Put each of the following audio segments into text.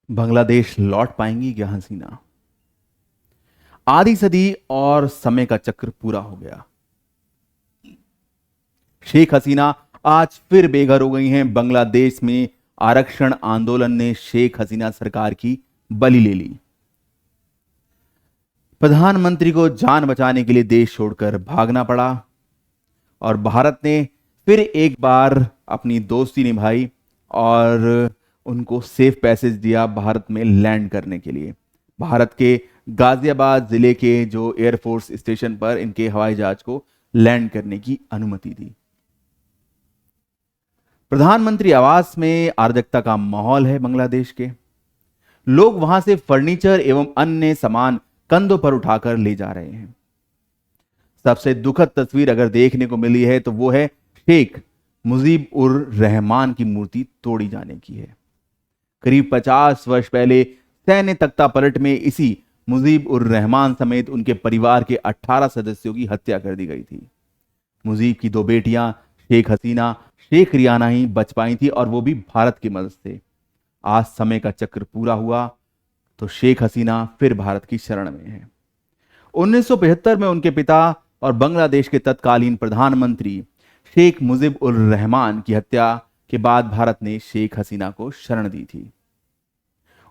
बांग्लादेश लौट पाएंगी क्या हसीना? आधी सदी और समय का चक्र पूरा हो गया। शेख हसीना आज फिर बेघर हो गई हैं। बांग्लादेश में आरक्षण आंदोलन ने शेख हसीना सरकार की बलि ले ली। प्रधानमंत्री को जान बचाने के लिए देश छोड़कर भागना पड़ा और भारत ने फिर एक बार अपनी दोस्ती निभाई और उनको सेफ पैसेज दिया भारत में लैंड करने के लिए। भारत के गाजियाबाद जिले के जो एयरफोर्स स्टेशन पर इनके हवाई जहाज को लैंड करने की अनुमति दी। प्रधानमंत्री आवास में अराजकता का माहौल है। बांग्लादेश के लोग वहां से फर्नीचर एवं अन्य सामान कंधों पर उठाकर ले जा रहे हैं। सबसे दुखद तस्वीर अगर देखने को मिली है तो वो है शेख मुजीब उर रहमान की मूर्ति तोड़ी जाने की है। करीब 50 वर्ष पहले सैन्य तख्ता पलट में इसी मुजीब उर रहमान समेत उनके परिवार के 18 सदस्यों की हत्या कर दी गई थी। मुजीब की दो बेटियां शेख हसीना, शेख रियाना ही बच पाई थी और वो भी भारत की मदद से। आज समय का चक्र पूरा हुआ तो शेख हसीना फिर भारत की शरण में है। 1975 में उनके पिता और बांग्लादेश के तत्कालीन प्रधानमंत्री शेख मुजीब उर रहमान की हत्या के बाद भारत ने शेख हसीना को शरण दी थी।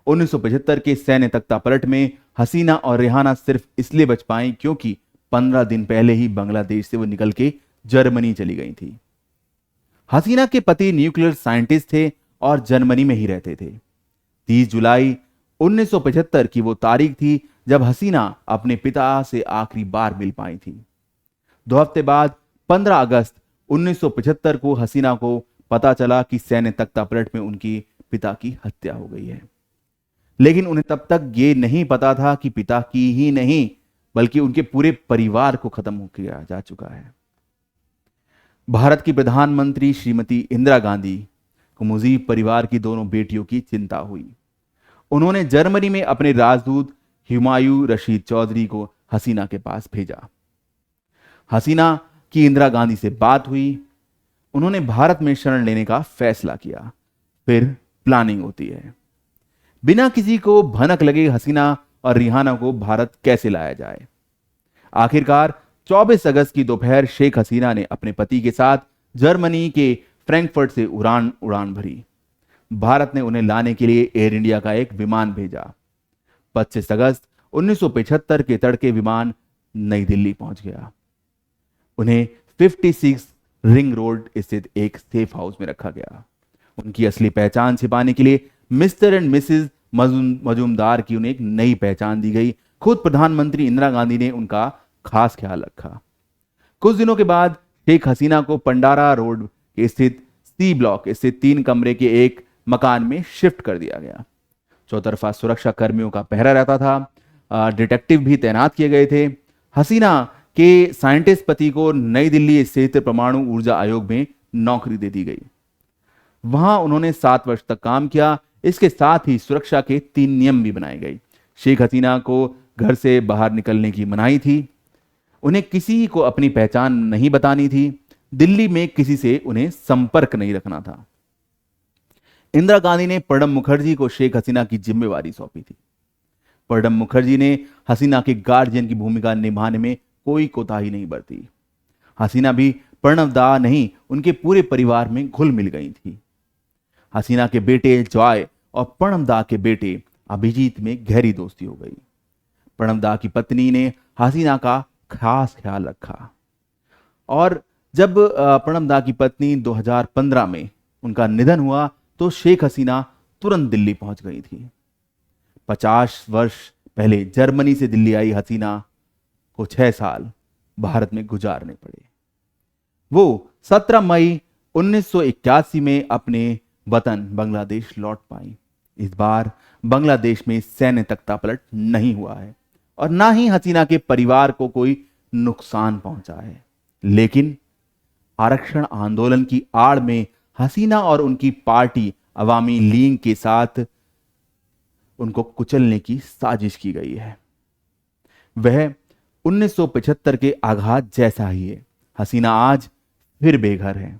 1975 के सैन्य तख्तापलट में हसीना और रेहाना सिर्फ इसलिए बच पाई क्योंकि 15 दिन पहले ही बांग्लादेश से वो निकल के जर्मनी चली गई थी। हसीना के पति न्यूक्लियर साइंटिस्ट थे और जर्मनी में ही रहते थे। 30 जुलाई 1975 की वो तारीख थी जब हसीना अपने पिता से आखिरी बार मिल पाई थी। 2 हफ्ते बाद 15 अगस्त 1975 को हसीना को पता चला कि सैन्य तख्तापलट में उनकी पिता की हत्या हो गई है। लेकिन उन्हें तब तक ये नहीं पता था कि पिता की ही नहीं बल्कि उनके पूरे परिवार को खत्म किया जा चुका है। भारत की प्रधानमंत्री श्रीमती इंदिरा गांधी को मुजीब परिवार की दोनों बेटियों की चिंता हुई। उन्होंने जर्मनी में अपने राजदूत हुमायूं रशीद चौधरी को हसीना के पास भेजा। हसीना की इंदिरा गांधी से बात हुई। उन्होंने भारत में शरण लेने का फैसला किया। फिर प्लानिंग होती है। बिना किसी को भनक लगे हसीना और रिहाना को भारत कैसे लाया जाए। आखिरकार 24 अगस्त की दोपहर शेख हसीना ने अपने पति के साथ जर्मनी के फ्रैंकफर्ट से उड़ान भरी। भारत ने उन्हें लाने के लिए एयर इंडिया का एक विमान भेजा। 25 अगस्त 1975 के तड़के विमान नई दिल्ली पहुंच गया। उन्हें 56 रिंग रोड स्थित एक सेफ हाउस में रखा गया। उनकी असली पहचान छिपाने के लिए मिस्टर एंड मिसेस मजूमदार की उन्हें एक नई पहचान दी गई। खुद प्रधानमंत्री इंदिरा गांधी ने उनका खास ख्याल रखा। कुछ दिनों के बाद शेख हसीना को पंडारा रोड स्थित सी ब्लॉक स्थित 3 कमरे के एक मकान में शिफ्ट कर दिया गया। चौतरफा सुरक्षा कर्मियों का पहरा रहता था। डिटेक्टिव भी तैनात किए गए थे। हसीना के साइंटिस्ट पति को नई दिल्ली स्थित परमाणु ऊर्जा आयोग में नौकरी दे दी गई। वहां उन्होंने 7 वर्ष तक काम किया। इसके साथ ही सुरक्षा के 3 नियम भी बनाए गए। शेख हसीना को घर से बाहर निकलने की मनाही थी। उन्हें किसी को अपनी पहचान नहीं बतानी थी। दिल्ली में किसी से उन्हें संपर्क नहीं रखना था। इंदिरा गांधी ने प्रणब मुखर्जी को शेख हसीना की जिम्मेवारी सौंपी थी। प्रणब मुखर्जी ने हसीना के गार्जियन की भूमिका निभाने में कोई कोताही नहीं बरती। हसीना भी प्रणब दा नहीं उनके पूरे परिवार में घुल मिल गई थी। हसीना के बेटे जॉय और प्रणब दा के बेटे अभिजीत में गहरी दोस्ती हो गई। प्रणब दा की पत्नी ने हसीना का खास ख्याल रखा और जब प्रणब दा की पत्नी 2015 में उनका निधन हुआ तो शेख हसीना तुरंत दिल्ली पहुंच गई थी। 50 वर्ष पहले जर्मनी से दिल्ली आई हसीना को 6 साल भारत में गुजारने पड़े। वो 17 मई 1981 में अपने वतन बांग्लादेश लौट पाई। इस बार बांग्लादेश में सैन्य तख्तापलट नहीं हुआ है और ना ही हसीना के परिवार को कोई नुकसान पहुंचा है। लेकिन आरक्षण आंदोलन की आड़ में हसीना और उनकी पार्टी अवामी लीग के साथ उनको कुचलने की साजिश की गई है। वह 1975 के आघात जैसा ही है। हसीना आज फिर बेघर है।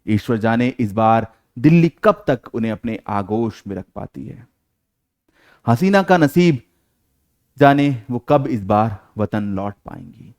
ईश्वर जाने इस बार दिल्ली कब तक उन्हें अपने आगोश में रख पाती है। हसीना का नसीब जाने वो कब इस बार वतन लौट पाएंगी।